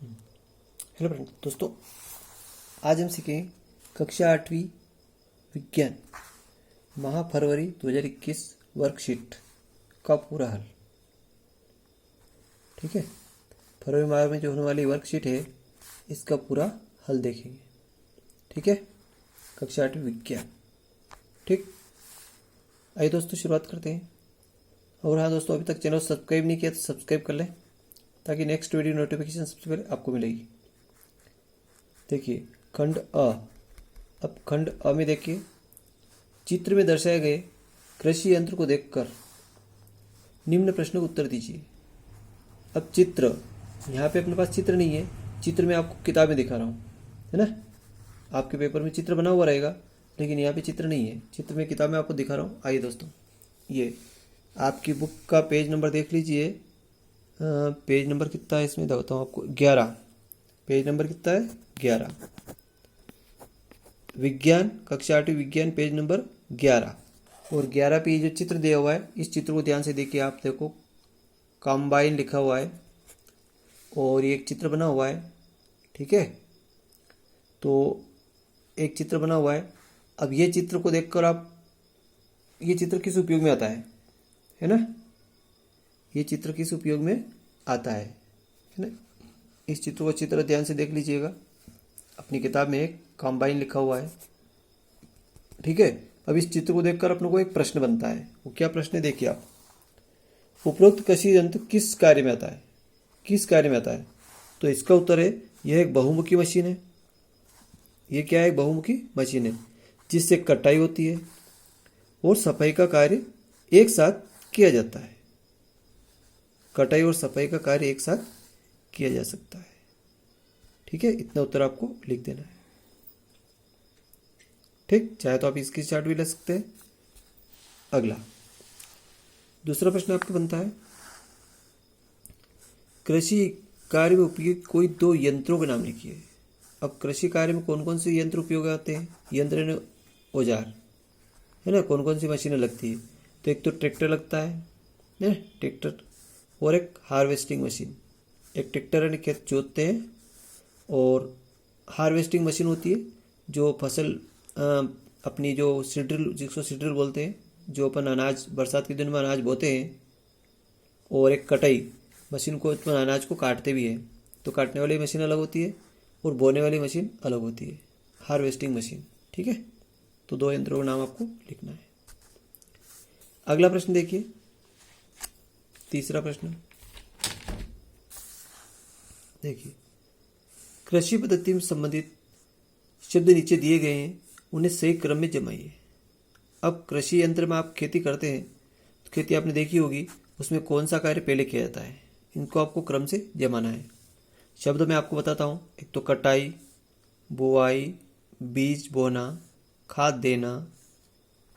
Hello friend दोस्तों, आज हम सीखेंगे कक्षा 8वीं विज्ञान माह फरवरी 2021 वर्कशीट का पूरा हल। ठीक है, फरवरी माह में जो होने वाली वर्कशीट है इसका पूरा हल देखेंगे। ठीक है, कक्षा 8वीं विज्ञान। ठीक, आइए दोस्तों शुरुआत करते हैं। और हाँ दोस्तों, अभी तक चैनल सब्सक्राइब नहीं किया तो सब्सक्राइब कर लें ताकि नेक्स्ट वीडियो नोटिफिकेशन सबसे पहले आपको मिलेगी। देखिए खंड अ। अब खंड अ में देखिए, चित्र में दर्शाए गए कृषि यंत्र को देखकर निम्न प्रश्न का उत्तर दीजिए। अब चित्र, यहाँ पे अपने पास चित्र नहीं है, चित्र में आपको किताबें दिखा रहा हूँ, है ना। आपके पेपर में चित्र बना हुआ रहेगा लेकिन यहाँ पे चित्र नहीं है, चित्र में किताब में आपको दिखा रहा हूँ। आइए दोस्तों, ये आपकी बुक का पेज नंबर देख लीजिए। पेज नंबर कितना है इसमें बताता हूँ आपको, 11। पेज नंबर कितना है, 11। विज्ञान कक्षा 8 विज्ञान पेज नंबर 11। और 11 पे जो चित्र दिया हुआ है, इस चित्र को ध्यान से देखिए। आप देखो कंबाइन लिखा हुआ है और ये एक चित्र बना हुआ है। ठीक है, तो एक चित्र बना हुआ है। अब ये चित्र को देखकर आप, ये चित्र किस उपयोग में आता है ना, ये चित्र किस उपयोग में आता है ना। इस चित्र को चित्र ध्यान से देख लीजिएगा। अपनी किताब में एक कंबाइन लिखा हुआ है। ठीक है, अब इस चित्र को देखकर अपने को एक प्रश्न बनता है। वो क्या प्रश्न है देखिए आप, उपरोक्त कृषि यंत्र किस कार्य में आता है, किस कार्य में आता है। तो इसका उत्तर है, यह एक बहुमुखी मशीन है। ये क्या है, बहुमुखी मशीन है जिससे कटाई होती है और सफाई का कार्य एक साथ किया जाता है। कटाई और सफाई का कार्य एक साथ किया जा सकता है। ठीक है, इतना उत्तर आपको लिख देना है। ठीक, चाहे तो आप इसकी चार्ट भी ले सकते हैं। अगला दूसरा प्रश्न आपको बनता है, कृषि कार्य में उपयोग कोई 2 यंत्रों के नाम लिखिए। अब कृषि कार्य में कौन कौन से यंत्र उपयोग आते हैं, यंत्र ने औजार, है ना, कौन कौन सी मशीनें लगती है। तो एक तो ट्रैक्टर लगता है ट्रैक्टर, और एक हार्वेस्टिंग मशीन। एक ट्रैक्टर यानी खेत जोतते हैं, और हार्वेस्टिंग मशीन होती है जो फसल अपनी जो सीड्रिल, जिसको सीड्रिल बोलते हैं, जो अपन अनाज बरसात के दिन में अनाज बोते हैं। और एक कटाई मशीन को, इसमें अनाज को काटते भी हैं। तो काटने वाली मशीन अलग होती है और बोने वाली मशीन अलग होती है, हार्वेस्टिंग मशीन। ठीक है, तो 2 यंत्रों का नाम आपको लिखना है। अगला प्रश्न देखिए, तीसरा प्रश्न देखिए, कृषि पद्धति में संबंधित शब्द नीचे दिए गए हैं, उन्हें सही क्रम में जमाइए। अब कृषि यंत्र में आप खेती करते हैं तो खेती आपने देखी होगी, उसमें कौन सा कार्य पहले किया जाता है, इनको आपको क्रम से जमाना है। शब्द मैं आपको बताता हूँ। एक तो कटाई, बुआई, बीज बोना, खाद देना,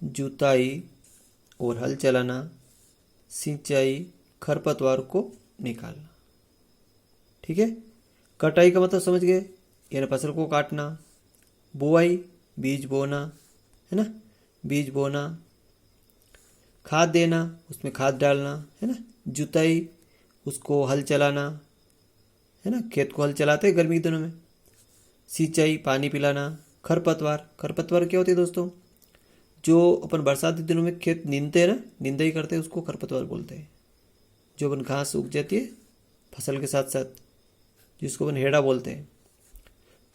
जुताई और हल चलाना, सिंचाई, खरपतवार को निकालना। ठीक है, कटाई का मतलब समझ गए, यानी फसल को काटना। बुआई, बीज बोना, है ना, बीज बोना। खाद देना, उसमें खाद डालना, है ना। जुताई, उसको हल चलाना, है ना, खेत को हल चलाते हैं गर्मी के दिनों में। सिंचाई, पानी पिलाना। खरपतवार, खरपतवार क्या होती है दोस्तों, जो अपन बरसात के दिनों में खेत नींदते हैं ना, निंदाई करते हैं, उसको खरपतवार बोलते हैं। जो अपन घास उग जाती है फसल के साथ साथ, जिसको अपन हेड़ा बोलते हैं,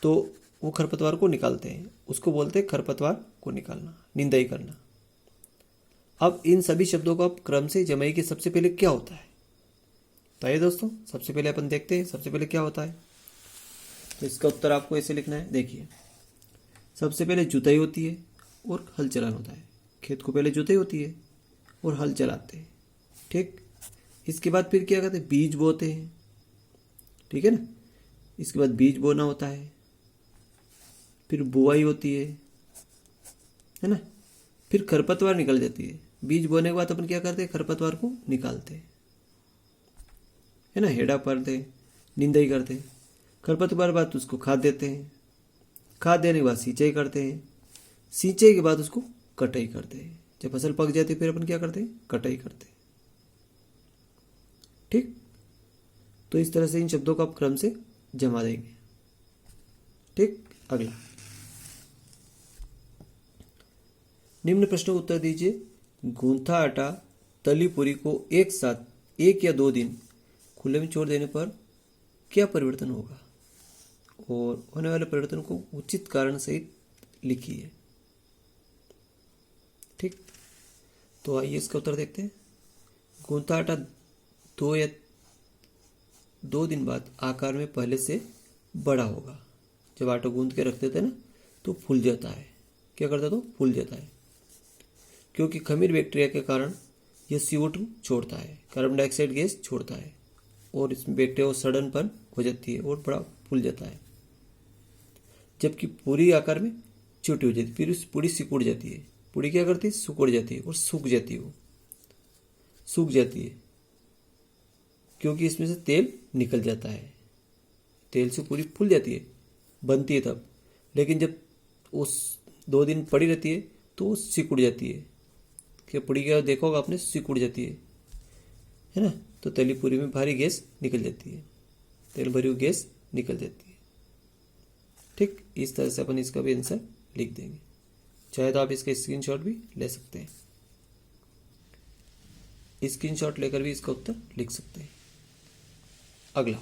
तो वो खरपतवार को निकालते हैं, उसको बोलते हैं खरपतवार को निकालना, निंदाई करना। अब इन सभी शब्दों को आप क्रम से जमाइए कि सबसे पहले क्या होता है। तो आइए दोस्तों, सबसे पहले अपन देखते हैं सबसे पहले क्या होता है। तो इसका उत्तर आपको ऐसे लिखना है। देखिए, सबसे पहले जुताई होती है और हल चलाना होता है। खेत को पहले जुताई होती है और हल चलाते हैं। ठीक, इसके बाद फिर क्या करते हैं, बीज बोते हैं। ठीक है ना, इसके बाद बीज बोना होता है, फिर बुआई होती है ना, फिर खरपतवार निकल जाती है। बीज बोने के बाद अपन क्या करते हैं, खरपतवार को निकालते हैं, है ना, हेड़ा पारते हैं, निंदाई करते हैं। खरपतवार बाद उसको खाद देते हैं, खाद देने के बाद सिंचाई करते हैं, सिंचाई के बाद उसको कटाई करते हैं। जब फसल पक जाती है फिर अपन क्या करते हैं, कटाई करते हैं। ठीक, तो इस तरह से इन शब्दों को आप क्रम से जमा देंगे। ठीक, अगला निम्न प्रश्नों का उत्तर दीजिए। गूंथा आटा तली पूरी को एक साथ 1 या 2 दिन खुले में छोड़ देने पर क्या परिवर्तन होगा, और होने वाले परिवर्तन को उचित कारण सहित लिखिए। ठीक, तो आइए इसका उत्तर देखते हैं। गूंथा आटा 2 दिन बाद आकार में पहले से बड़ा होगा। जब आटा गूंथ के रख देते हैं ना तो फूल जाता है। क्या करता है? तो फूल जाता है, क्योंकि खमीर बैक्टीरिया के कारण यह CO2 छोड़ता है, कार्बन डाइऑक्साइड गैस छोड़ता है, और इसमें बैक्टीरिया को सड़नपन हो जाती है और बड़ा फूल जाता है। जबकि पूरी आकार में छोटी हो जाती है, फिर उस पूरी सिकुड़ जाती है। पूरी क्या करती है? सिकुड़ जाती है और सूख जाती है। वो सूख जाती है क्योंकि इसमें से तेल निकल जाता है। तेल से पूरी फूल जाती है, बनती है तब। लेकिन जब उस 2 दिन पड़ी रहती है तो वो सिकुड़ जाती है। क्या पूरी क्या देखा होगा आपने? सिकुड़ जाती है ना? तो तली पूरी में भारी गैस निकल जाती है, तेल भरी हुई गैस निकल जाती है। ठीक, इस तरह से अपन इसका भी आंसर लिख देंगे। चाहे तो आप इसका स्क्रीनशॉट भी ले सकते हैं, स्क्रीनशॉट लेकर भी इसका उत्तर लिख सकते हैं। अगला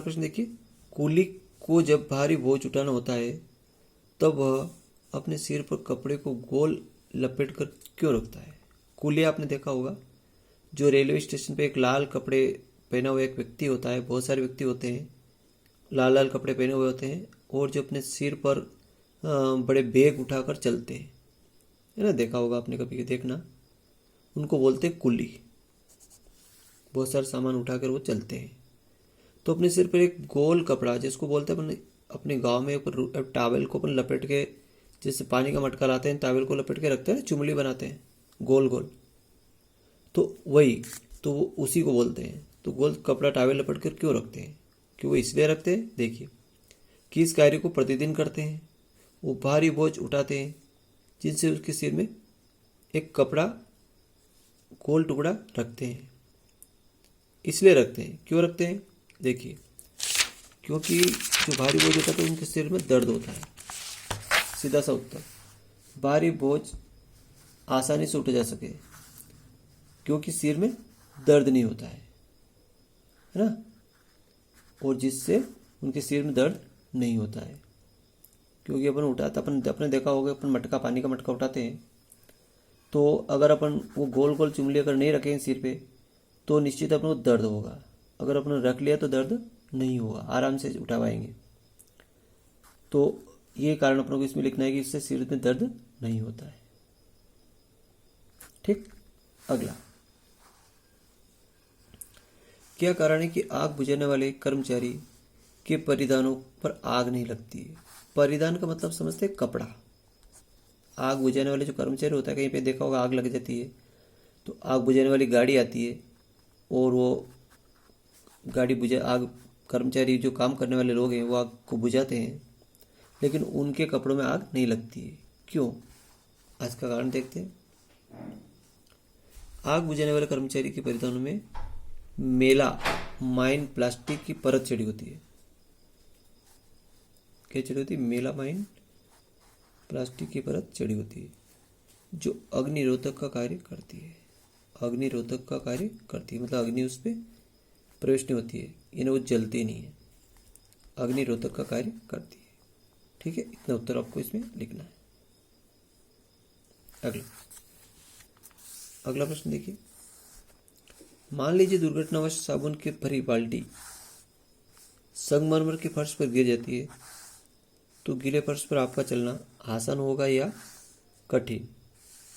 प्रश्न देखिए। कूली को जब भारी बोझ उठाना होता है तब वह अपने सिर पर कपड़े को गोल लपेट कर क्यों रखता है? कूली आपने देखा होगा, जो रेलवे स्टेशन पे एक लाल कपड़े पहना हुआ एक व्यक्ति होता है। बहुत सारे व्यक्ति होते हैं लाल लाल कपड़े पहने हुए होते हैं, और जो अपने सिर पर बड़े बैग उठाकर चलते हैं, है ना? देखा होगा आपने कभी, देखना। उनको बोलते हैं कुली। बहुत सारे सामान उठाकर वो चलते हैं। तो अपने सिर पर एक गोल कपड़ा, जिसको बोलते हैं अपने गांव में ऊपर टावल को अपन लपेट के, जैसे पानी का मटका लाते हैं टावल को लपेट के रखते हैं, चुमली बनाते हैं गोल गोल, तो वही, तो वो उसी को बोलते हैं। तो गोल कपड़ा टावल लपेट कर क्यों रखते हैं? क्यों वो इसलिए रखते हैं, देखिए, कि इस कार्य को प्रतिदिन करते हैं। वो भारी बोझ उठाते हैं जिनसे उसके सिर में एक कपड़ा गोल टुकड़ा रखते हैं। इसलिए रखते हैं। क्यों रखते हैं? देखिए, क्योंकि जो भारी बोझ होता है तो उनके सिर में दर्द होता है। सीधा सा उत्तर, भारी बोझ आसानी से उठ जा सके क्योंकि सिर में दर्द नहीं होता है ना? और जिससे उनके सिर में दर्द नहीं होता है। क्योंकि अपने देखा होगा, अपन मटका, पानी का मटका उठाते हैं, तो अगर अपन वो गोल गोल चुमली अगर नहीं रखें सिर पे तो निश्चित अपन को दर्द होगा। अगर अपन रख लिया तो दर्द नहीं होगा, आराम से उठा पाएंगे। तो ये कारण अपन को इसमें लिखना है कि इससे सिर में दर्द नहीं होता है। ठीक, अगला, क्या कारण है कि आग बुझाने वाले कर्मचारी के परिधानों पर आग नहीं लगती है? परिधान का मतलब समझते हैं कपड़ा। आग बुझाने वाले जो कर्मचारी होता है, कहीं पे देखा होगा आग लग जाती है तो आग बुझाने वाली गाड़ी आती है, और वो गाड़ी आग, कर्मचारी जो काम करने वाले लोग हैं वो आग को बुझाते हैं, लेकिन उनके कपड़ों में आग नहीं लगती है। क्यों? आज का कारण देखते हैं। आग बुझाने वाले कर्मचारी के परिधानों में मेलामाइन प्लास्टिक की परत चढ़ी होती है। क्या चढ़ी होती है? मेलामाइन प्लास्टिक की परत चढ़ी होती है, जो अग्निरोधक का कार्य करती है। अग्निरोधक का कार्य करती है, मतलब अग्नि उस पर प्रवेश नहीं होती है, यानी वो जलती नहीं है। अग्निरोधक का कार्य करती है। ठीक है, इतना उत्तर आपको इसमें लिखना है। अगला प्रश्न देखिए। मान लीजिए दुर्घटनावश साबुन की भरी बाल्टी संगमरमर के फर्श पर गिर जाती है, तो गीले फर्श पर आपका चलना आसान होगा या कठिन?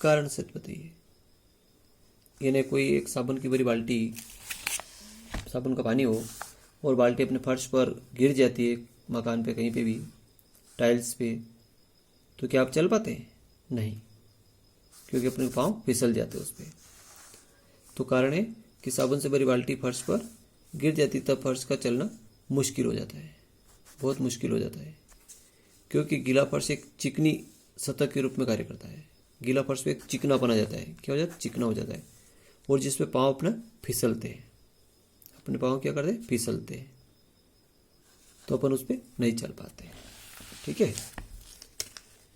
कारण से बताइए। यानी कोई एक साबुन की भरी बाल्टी, साबुन का पानी हो, और बाल्टी अपने फर्श पर गिर जाती है, मकान पे, कहीं पे भी, टाइल्स पे, तो क्या आप चल पाते हैं? नहीं, क्योंकि अपने पाँव फिसल जाते हैं उस पर। तो कारण है कि साबुन से भरी बाल्टी फर्श पर गिर जाती, तब फर्श का चलना मुश्किल हो जाता है, बहुत मुश्किल हो जाता है, क्योंकि गीला फर्श एक चिकनी सतह के रूप में कार्य करता है। गीला फर्श पे एक चिकनापन आ जाता है। क्या हो जाता है? चिकना हो जाता है, और जिसपे पाँव अपना फिसलते हैं। अपने पाँव क्या करते हैं, फिसलते हैं, तो अपन उस पर नहीं चल पाते हैं। ठीक है,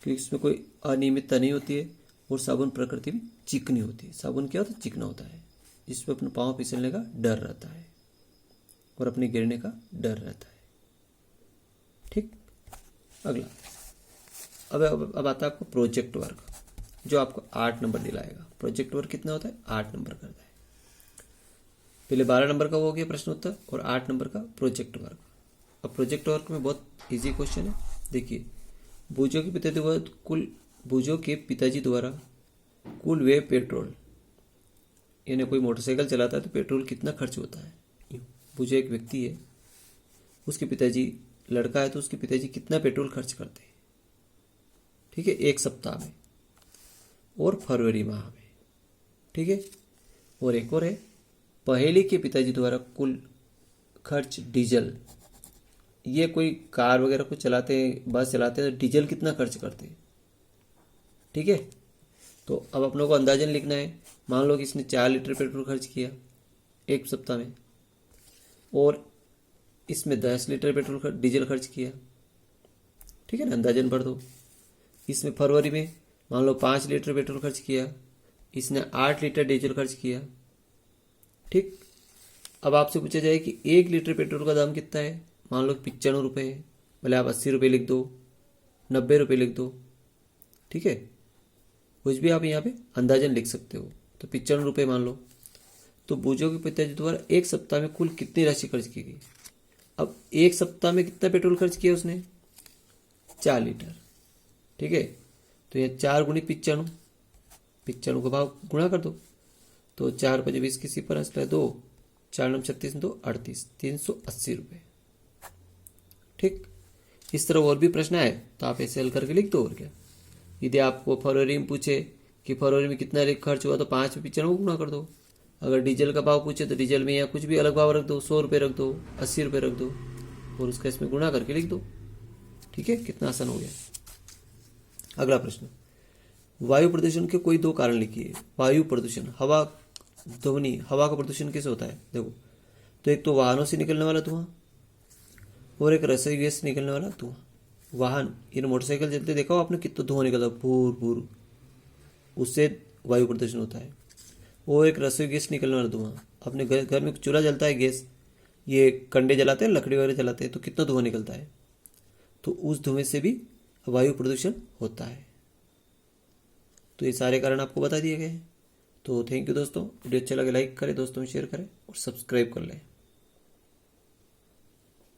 क्योंकि इसमें कोई अनियमितता नहीं होती है और साबुन प्रकृति में चिकनी होती है। साबुन क्या होता है, चिकना होता है, जिसमें अपने पाँव फिसलने का डर रहता है और अपने गिरने का डर रहता है। ठीक, अगला अब आता है आपको प्रोजेक्ट वर्क, जो आपको 8 नंबर दिलाएगा। प्रोजेक्ट वर्क कितना होता है, 8 नंबर करता है। पहले 12 नंबर का हो गया प्रश्न उत्तर और 8 नंबर का प्रोजेक्ट वर्क। अब प्रोजेक्ट वर्क में बहुत इजी क्वेश्चन है। देखिए, भुजों के पिताजी द्वारा कुल व्यय पेट्रोल, यानी कोई मोटरसाइकिल चलाता है तो पेट्रोल कितना खर्च होता है। भुजो एक व्यक्ति है, उसके पिताजी लड़का है तो उसके पिताजी कितना पेट्रोल खर्च करते हैं। ठीक है, एक सप्ताह में और फरवरी माह में। ठीक है, और एक और है, पहेली के पिताजी द्वारा कुल खर्च डीजल, ये कोई कार वगैरह को चलाते हैं, बस चलाते हैं तो डीजल कितना खर्च करते हैं। ठीक है, तो अब अपनों को अंदाजन लिखना है। मान लो कि इसने 4 लीटर पेट्रोल खर्च किया एक सप्ताह में और इसमें 10 लीटर पेट्रोल डीजल खर्च किया। ठीक है ना, अंदाजन भर दो। इसमें फरवरी में मान लो 5 लीटर पेट्रोल खर्च किया, इसने 8 लीटर डीजल खर्च किया। ठीक, अब आपसे पूछा जाए कि 1 लीटर पेट्रोल का दाम कितना है, मान लो 95 रुपये है, भले आप 80 रुपये लिख दो, 90 रुपये लिख दो। ठीक है, कुछ भी आप यहाँ पे अंदाजन लिख सकते हो। तो 95 रुपये मान लो, तो भुजो के पिताजी द्वारा एक सप्ताह में कुल कितनी राशि खर्च की गई। अब एक सप्ताह में कितना पेट्रोल खर्च किया उसने, 4 लीटर। ठीक है, तो यह 4 गुणी 95 का भाव गुणा कर दो, तो 4 5 20 की सिफर अंश 2, 4 9 36 2 38, 380 रुपये। ठीक, इस तरह और भी प्रश्न आए तो आप ऐसे हल करके लिख दो। और क्या, यदि आपको फरवरी में पूछे कि फरवरी में कितना खर्च हुआ तो 5 में 95 गुणा कर दो। अगर डीजल का भाव पूछे तो डीजल में या कुछ भी अलग भाव रख दो, 100 रुपये रख दो, 80 रुपये रख दो और उसका इसमें गुणा करके लिख दो। ठीक है, कितना आसान हो गया। अगला प्रश्न, वायु प्रदूषण के कोई 2 कारण लिखिए। वायु प्रदूषण, हवा, ध्वनि, हवा का प्रदूषण कैसे होता है। देखो, तो एक तो वाहनों से निकलने वाला धुआं और एक रसोई गैस से निकलने वाला धुआं। वाहन, इन मोटरसाइकिल चलते देखा हो आपने, कितना धुआं निकलता है, भूर भूर, उससे वायु प्रदूषण होता है। और एक रसोई गैस निकलने वाला धुआं, अपने घर में चूल्हा जलता है, गैस, ये कंडे जलाते हैं, लकड़ी वगैरह जलाते हैं, तो कितना धुआं निकलता है, तो उस धुएं से भी वायु प्रदूषण होता है। तो ये सारे कारण आपको बता दिए गए हैं। तो थैंक यू दोस्तों, वीडियो अच्छा लगे लाइक करें, दोस्तों में शेयर करें और सब्सक्राइब कर लें।